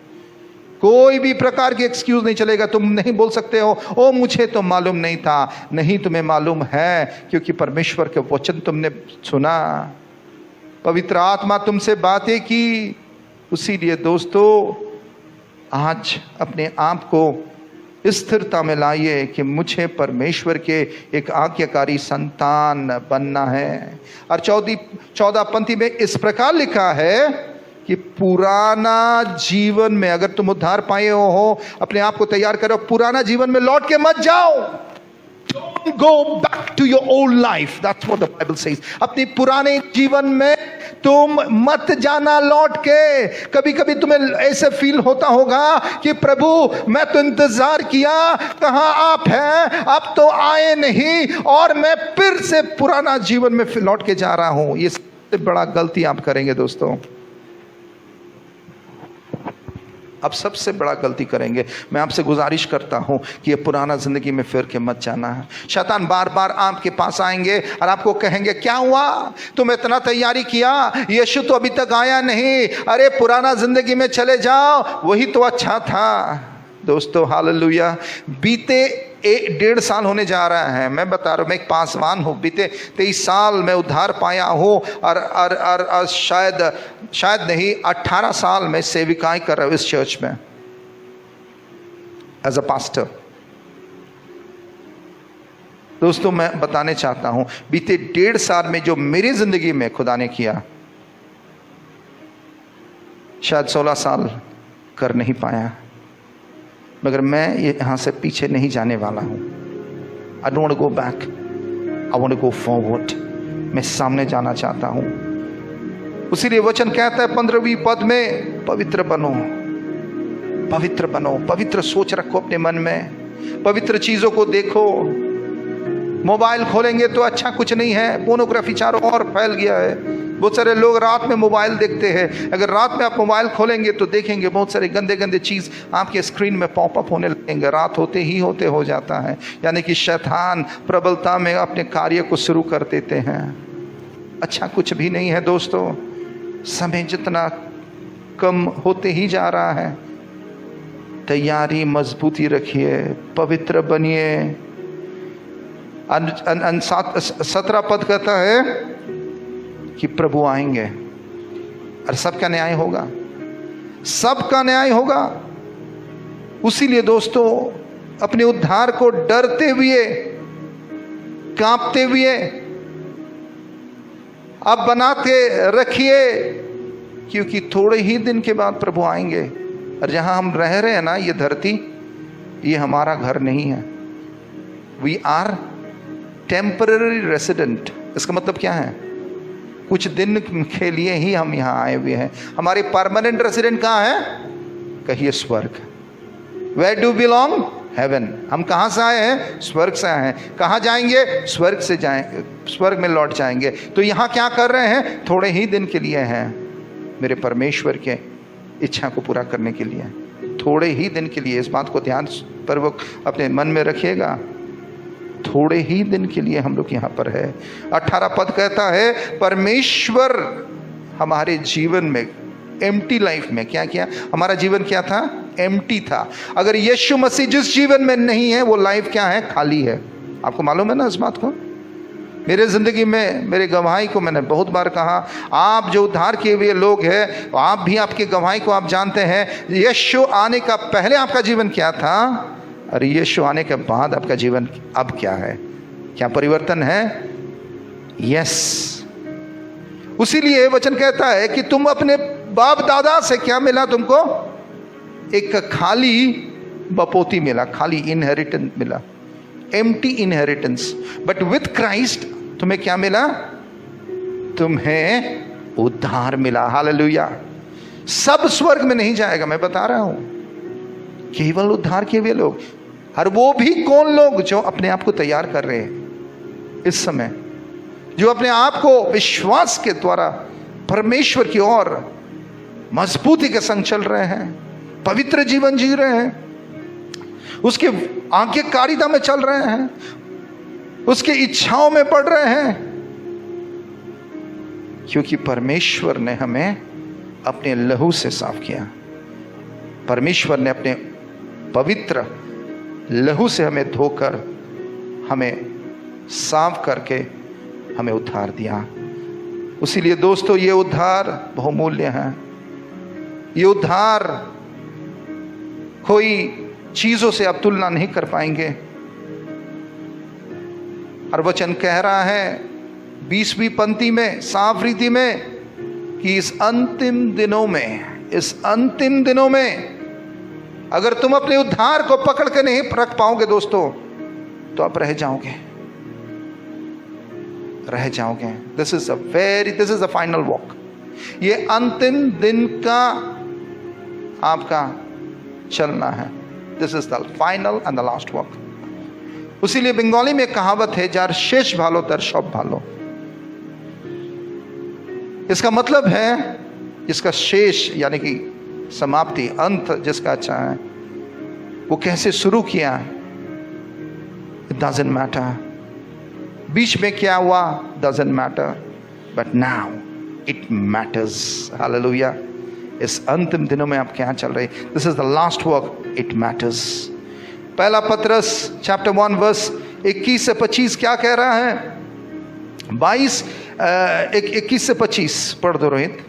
कोई भी प्रकार की एक्सक्यूज नहीं चलेगा। तुम नहीं बोल सकते हो ओ मुझे तो मालूम नहीं था। नहीं, तुम्हें मालूम है, क्योंकि परमेश्वर के वचन तुमने सुना, पवित्र आत्मा तुमसे बातें की। उसीलिए दोस्तों, आज अपने आप को स्थिरता में लाइए कि मुझे परमेश्वर के एक आज्ञाकारी संतान बनना है। और 14 पंक्ति में इस प्रकार लिखा है कि पुराना जीवन में अगर तुम उद्धार पाए हो, अपने आप को तैयार करो, पुराना जीवन में लौट के मत जाओ। Don't go back to your old life. That's what the Bible says. अपनी पुराने जीवन में तुम मत जाना लौट के। कभी कभी तुम्हें ऐसे फील होता होगा कि प्रभु मैं तो इंतजार किया, कहाँ आप हैं, अब तो आए नहीं, और मैं फिर से पुराना जीवन में लौट के जा रहा हूं। ये सबसे बड़ा गलती आप करेंगे दोस्तों, अब सबसे बड़ा गलती करेंगे। मैं आपसे गुजारिश करता हूं कि ये पुराना जिंदगी में फिर के मत जाना है। शैतान बार बार आपके पास आएंगे और आपको कहेंगे क्या हुआ, तुम इतना तैयारी किया, यीशु तो अभी तक आया नहीं, अरे पुराना जिंदगी में चले जाओ, वही तो अच्छा था। दोस्तों हालेलुया, बीते 1.5 साल होने जा रहा है, मैं बता रहा हूँ, मैं एक पासवान हूँ, बीते 23 साल में उद्धार पाया हूँ, और शायद नहीं 18 साल में सेविकाएं कर रहा हूँ इस चर्च में एज अ पास्टर। दोस्तों मैं बताने चाहता हूँ, बीते 1.5 साल में जो मेरी जिंदगी में खुदा ने किया, शायद 16 साल कर नहीं पाया, मगर मैं यहाँ से पीछे नहीं जाने वाला हूँ। I don't want to go back, I want to go forward. मैं सामने जाना चाहता हूँ। उसीलिए वचन कहता है 15वीं पद में, पवित्र बनो, पवित्र बनो, पवित्र सोच रखो अपने मन में, पवित्र चीजों को देखो। मोबाइल खोलेंगे तो अच्छा कुछ नहीं है, पोर्नोग्राफी चारों ओर फैल गया है। बहुत सारे लोग रात में मोबाइल देखते हैं। अगर रात में आप मोबाइल खोलेंगे तो देखेंगे बहुत सारे गंदे गंदे चीज़ आपके स्क्रीन में पॉपअप होने लगेंगे। रात होते हो जाता है, यानी कि शैतान प्रबलता में अपने कार्य को शुरू कर देते हैं। अच्छा कुछ भी नहीं है दोस्तों, समय जितना कम होते ही जा रहा है। तैयारी मजबूती रखिए, पवित्र बनिए। 17 पद कहता है कि प्रभु आएंगे और सबका न्याय होगा, सबका न्याय होगा। उसीलिए दोस्तों अपने उद्धार को डरते हुए, कांपते हुए अब बनाते रखिए, क्योंकि थोड़े ही दिन के बाद प्रभु आएंगे। और जहाँ हम रह रहे हैं ना, ये धरती, ये हमारा घर नहीं है। We are temporary resident. इसका मतलब क्या है? कुछ दिन के लिए ही हम यहाँ आए हुए हैं। हमारे परमानेंट रेसिडेंट कहाँ है? कहिए स्वर्ग। Where do belong? हेवन। हम कहाँ से आए हैं? स्वर्ग से आए हैं। कहाँ जाएंगे? स्वर्ग से जाएंगे, स्वर्ग में लौट जाएंगे। तो यहाँ क्या कर रहे हैं? थोड़े ही दिन के लिए हैं, मेरे परमेश्वर के इच्छा को पूरा करने के लिए, थोड़े ही दिन के लिए। इस बात को ध्यान पूर्वक अपने मन में रखिएगा, थोड़े ही दिन के लिए हम लोग यहाँ पर है। 18 पद कहता है, परमेश्वर हमारे जीवन में एम्प्टी लाइफ में क्या किया? हमारा जीवन क्या था? एम्प्टी था। अगर यीशु मसीह जिस जीवन में नहीं है, वो लाइफ क्या है? खाली है। आपको मालूम है ना इस बात को? मेरे ज़िंदगी में मेरे गवाही को मैंने बहुत बार कहा, आप जो उद्धार किए हुए लोग हैं, आप भी आपके गवाही को आप जानते हैं। यीशु आने का पहले आपका जीवन क्या था, और यीशु आने के बाद आपका जीवन अब क्या है? क्या परिवर्तन है? यस। उसीलिए वचन कहता है कि तुम अपने बाप दादा से क्या मिला तुमको? एक खाली बपोती मिला, खाली इनहेरिटेंस मिला, empty inheritance. But with Christ तुम्हें क्या मिला? तुम्हें उद्धार मिला। हालेलुया। सब स्वर्ग में नहीं जाएगा, मैं बता रहा हूं, केवल उद्धार किए हुए लोग। और वो भी कौन लोग? जो अपने आप को तैयार कर रहे हैं इस समय, जो अपने आप को विश्वास के द्वारा परमेश्वर की ओर मजबूती के संग चल रहे हैं, पवित्र जीवन जी रहे हैं, उसके आज्ञाकारिता में चल रहे हैं, उसके इच्छाओं में पड़ रहे हैं। क्योंकि परमेश्वर ने हमें अपने लहू से साफ किया। परमेश्वर ने अपने पवित्र लहू से हमें धोकर, हमें साफ करके हमें उद्धार दिया। उसीलिए दोस्तों, ये उद्धार बहुमूल्य है। ये उद्धार कोई चीजों से आप तुलना नहीं कर पाएंगे। और वचन कह रहा है 20वीं पंक्ति में साफ रीति में कि इस अंतिम दिनों में अगर तुम अपने उद्धार को पकड़ के नहीं रख पाओगे दोस्तों, तो आप रह जाओगे। This is a final walk. ये अंतिम दिन का आपका चलना है। This is the final end the last walk. उसीलिए बंगाली में कहावत है, जार शेष भालो तर सब भालो। इसका मतलब है, इसका शेष यानी कि समाप्ति, अंत जिसका अच्छा है, वो कैसे शुरू किया, इट डजंट मैटर। बीच में क्या हुआ, doesn't matter, but now it matters. Hallelujah. इस अंतिम दिनों में आप क्या चल रहे? This is the last work, it matters. पहला पत्रस चैप्टर 1 वर्स 21 से 25 क्या कह रहा है? 21 से 25 पढ़ दो रोहित।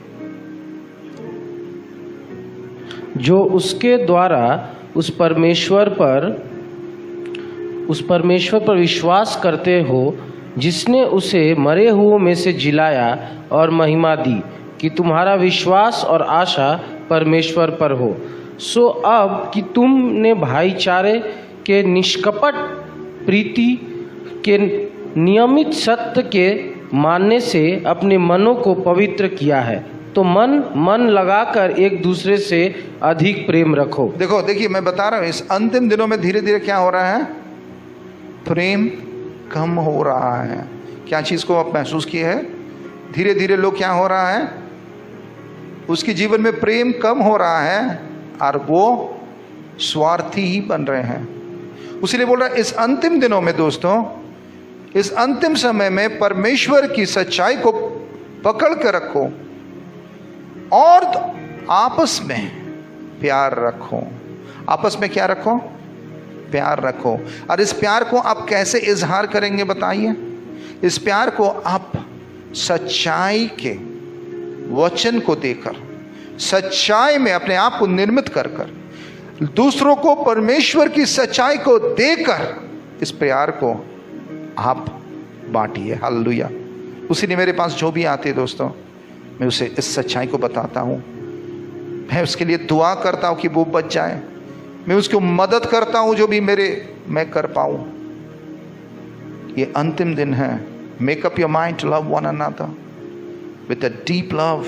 जो उसके द्वारा उस परमेश्वर पर विश्वास करते हो, जिसने उसे मरे हुओं में से जिलाया और महिमा दी, कि तुम्हारा विश्वास और आशा परमेश्वर पर हो। सो अब कि तुमने भाईचारे के निष्कपट प्रीति के नियमित सत्य के मानने से अपने मनों को पवित्र किया है, तो मन लगाकर एक दूसरे से अधिक प्रेम रखो। देखिए मैं बता रहा हूँ, इस अंतिम दिनों में धीरे धीरे क्या हो रहा है? प्रेम कम हो रहा है। क्या चीज़ को आप महसूस किए हैं? धीरे धीरे लोग क्या हो रहा है, उसके जीवन में प्रेम कम हो रहा है और वो स्वार्थी ही बन रहे हैं। उसीलिए बोल रहा है इस अंतिम दिनों में दोस्तों, इस अंतिम समय में परमेश्वर की सच्चाई को पकड़ कर रखो और आपस में प्यार रखो। आपस में क्या रखो? प्यार रखो। और इस प्यार को आप कैसे इजहार करेंगे बताइए? इस प्यार को आप सच्चाई के वचन को देकर, सच्चाई में अपने आप को निर्मित कर दूसरों को परमेश्वर की सच्चाई को देकर इस प्यार को आप बांटिए। हालेलुया। उसी ने मेरे पास जो भी आते दोस्तों, मैं उसे इस सच्चाई को बताता हूँ। मैं उसके लिए दुआ करता हूँ कि वो बच जाए, मैं उसको मदद करता हूँ जो भी मैं कर पाऊँ। ये अंतिम दिन है। Make up your mind to love one another with a deep love.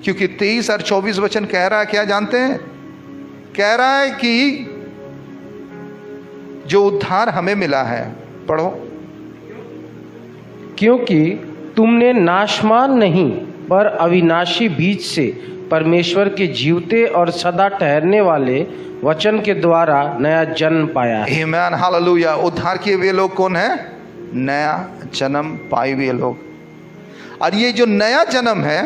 क्योंकि 23 और 24 वचन कह रहा है, क्या जानते हैं? कह रहा है कि जो उद्धार हमें मिला है, पढ़ो, क्योंकि तुमने नाशमान नहीं पर अविनाशी बीज से परमेश्वर के जीवते और सदा ठहरने वाले वचन के द्वारा नया जन्म पाया है। आमीन, हालेलुया। उद्धार किए हुए लोग कौन है? नया जन्म पाए हुए लोग। और ये जो नया जन्म है,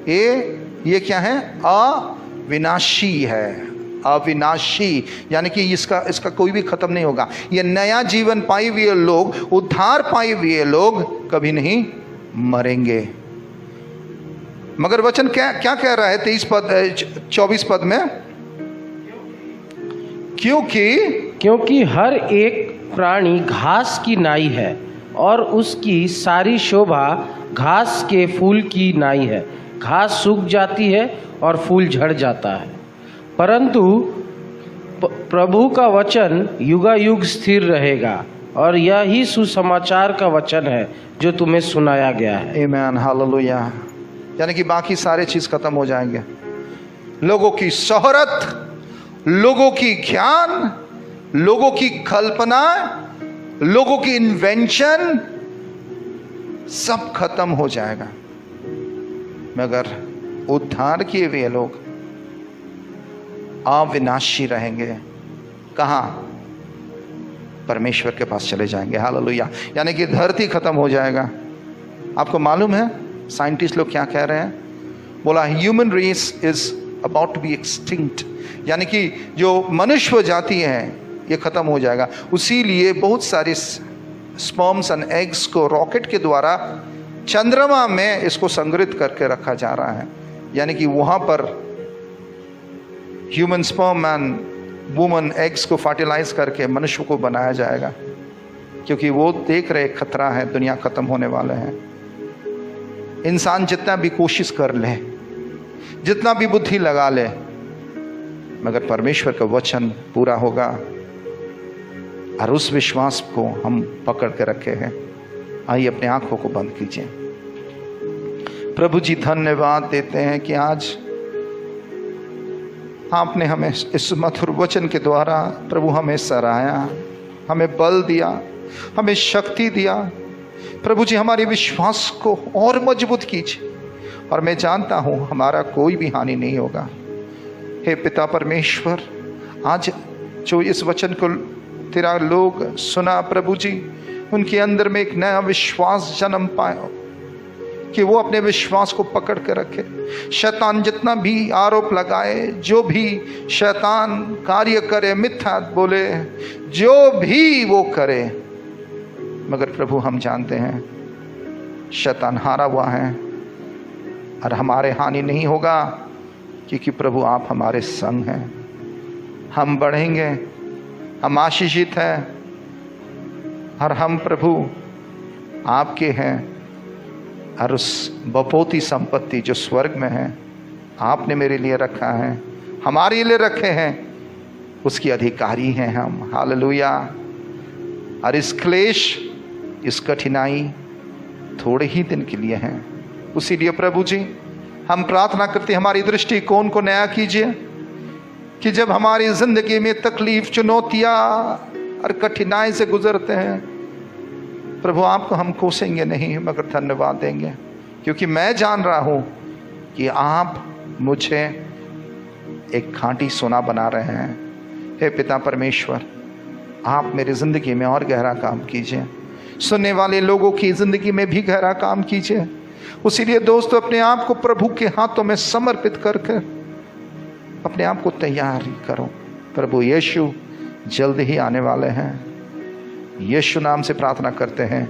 ये क्या है? अविनाशी है। अविनाशी यानी कि इसका कोई भी खत्म नहीं होगा। ये नया जीवन पाए हुए लोग, उद्धार पाए हुए लोग कभी नहीं मरेंगे। मगर वचन क्या कह रहा है 24 पद में? क्योंकि हर एक प्राणी घास की नाई है और उसकी सारी शोभा घास के फूल की नाई है। घास सूख जाती है और फूल झड़ जाता है, परंतु प्रभु का वचन युगायुग स्थिर रहेगा। और यही सुसमाचार का वचन है जो तुम्हें सुनाया गया है। आमीन, हालेलुया। यानी कि बाकी सारे चीज खत्म हो जाएंगे। लोगों की शोहरत, लोगों की ज्ञान, लोगों की कल्पना, लोगों की इन्वेंशन, सब खत्म हो जाएगा। मगर उद्धार किए हुए लोग अविनाशी रहेंगे। कहाँ? परमेश्वर के पास चले जाएंगे। हालेलुया। यानी कि धरती खत्म हो जाएगा। आपको मालूम है साइंटिस्ट लोग क्या कह रहे हैं? बोला human race is about to be extinct, यानी कि जो मनुष्य जाति है ये खत्म हो जाएगा। उसीलिए बहुत सारे स्पर्म्स एंड एग्स को रॉकेट के द्वारा चंद्रमा में इसको संग्रहित करके रखा जा रहा है। यानी कि वहाँ पर human sperm and woman eggs को फर्टिलाइज करके मनुष्य को बनाया जाएगा, क्योंकि वो देख रहे खतरा है, दुनिया खत्म होने वाले हैं। इंसान जितना भी कोशिश कर ले, जितना भी बुद्धि लगा ले, मगर परमेश्वर का वचन पूरा होगा। और उस विश्वास को हम पकड़ के रखे हैं। आइए अपने आंखों को बंद कीजिए। प्रभु जी धन्यवाद देते हैं कि आज आपने हमें इस मधुर वचन के द्वारा प्रभु हमें सराहा, हमें बल दिया, हमें शक्ति दिया। प्रभु जी हमारे विश्वास को और मजबूत कीजिए। और मैं जानता हूँ हमारा कोई भी हानि नहीं होगा। हे पिता परमेश्वर, आज जो इस वचन को तेरा लोग सुना प्रभु जी, उनके अंदर में एक नया विश्वास जन्म पाए कि वो अपने विश्वास को पकड़ के रखे। शैतान जितना भी आरोप लगाए, जो भी शैतान कार्य करे, मिथ्या बोले, जो भी वो करे, मगर प्रभु हम जानते हैं शैतान हारा हुआ है और हमारे हानि नहीं होगा, क्योंकि प्रभु आप हमारे संग हैं। हम बढ़ेंगे, हम आशीषित हैं, और हम प्रभु आपके हैं। और उस बपोती संपत्ति जो स्वर्ग में है, आपने मेरे लिए रखा है, हमारे लिए रखे हैं, उसकी अधिकारी हैं हम। हालेलुया। और इस क्लेश, इस कठिनाई थोड़े ही दिन के लिए हैं। उसीलिए प्रभु जी हम प्रार्थना करते हमारी दृष्टिकोण को नया कीजिए, कि जब हमारी जिंदगी में तकलीफ, चुनौतियाँ और कठिनाई से गुजरते हैं, प्रभु आपको हम कोसेंगे नहीं मगर धन्यवाद देंगे, क्योंकि मैं जान रहा हूँ कि आप मुझे एक खांटी सोना बना रहे हैं। हे पिता परमेश्वर, आप मेरी ज़िंदगी में और गहरा काम कीजिए, सुनने वाले लोगों की ज़िंदगी में भी गहरा काम कीजिए। उसीलिए दोस्तों, अपने आप को प्रभु के हाथों में समर्पित करके अपने आप को तैयार करो। प्रभु यीशु जल्द ही आने वाले हैं। यीशु नाम से प्रार्थना करते हैं,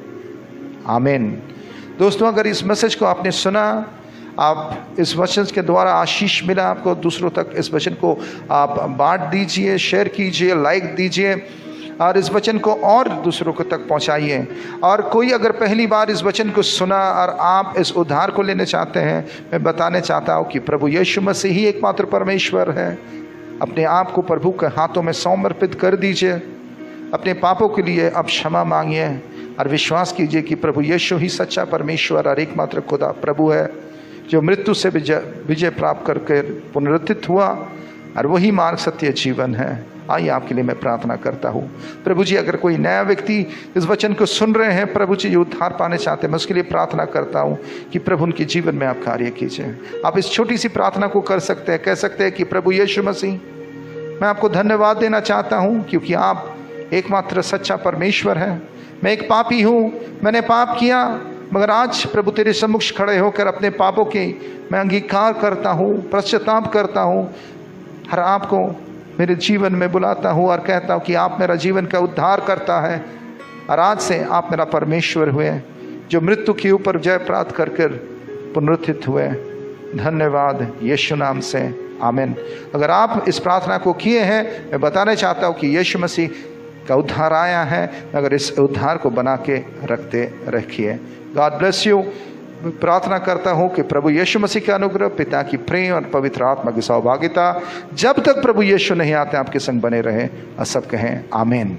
आमीन। दोस्तों, अगर इस मैसेज को आपने सुना, आप इस वचन के द्वारा आशीष मिला आपको, दूसरों तक इस वचन को आप बांट दीजिए, शेयर कीजिए, लाइक दीजिए। और इस वचन को और दूसरों को तक पहुंचाइए। और कोई अगर पहली बार इस वचन को सुना और आप इस उद्धार को लेने चाहते हैं, मैं बताने चाहता हूं कि प्रभु यीशु मसीह ही एकमात्र परमेश्वर है। अपने आप को प्रभु के हाथों में समर्पित कर दीजिए, अपने पापों के लिए अब क्षमा मांगिए और विश्वास कीजिए कि प्रभु यीशु ही सच्चा परमेश्वर और एकमात्र खुदा प्रभु है, जो मृत्यु से विजय प्राप्त करके पुनरुत्थित हुआ, और वही मार्ग सत्य जीवन है। आइए आपके लिए मैं प्रार्थना करता हूँ। प्रभु जी, अगर कोई नया व्यक्ति इस वचन को सुन रहे हैं, प्रभु जी, जो उद्धार पाने चाहते हैं, मैं उसके लिए प्रार्थना करता हूँ कि प्रभु उनके जीवन में आप कार्य कीजिए। आप इस छोटी सी प्रार्थना को कर सकते हैं, कह सकते हैं कि प्रभु यीशु मसीह, मैं आपको धन्यवाद देना चाहता हूँ क्योंकि आप एकमात्र सच्चा परमेश्वर है। मैं एक पापी हूँ, मैंने पाप किया, मगर आज प्रभु तेरे सम्मुख खड़े होकर अपने पापों के मैं अंगीकार करता हूँ, पश्चाताप करता हूँ, हर आपको मेरे जीवन में बुलाता हूँ और कहता हूँ कि आप मेरा जीवन का उद्धार करता है, और आज से आप मेरा परमेश्वर हुए, जो मृत्यु के ऊपर जय प्राप्त कर पुनरुत्थित हुए। धन्यवाद यीशु नाम से, आमीन। अगर आप इस प्रार्थना को किए हैं, मैं बताना चाहता हूँ कि यीशु मसीह का उद्धार आया है, अगर इस उद्धार को बना के रखते रखिए। God bless you. प्रार्थना करता हूँ कि प्रभु यीशु मसीह का अनुग्रह, पिता की प्रेम और पवित्र आत्मा की सहभागिता जब तक प्रभु यीशु नहीं आते आपके संग बने रहे। और सब कहें आमीन।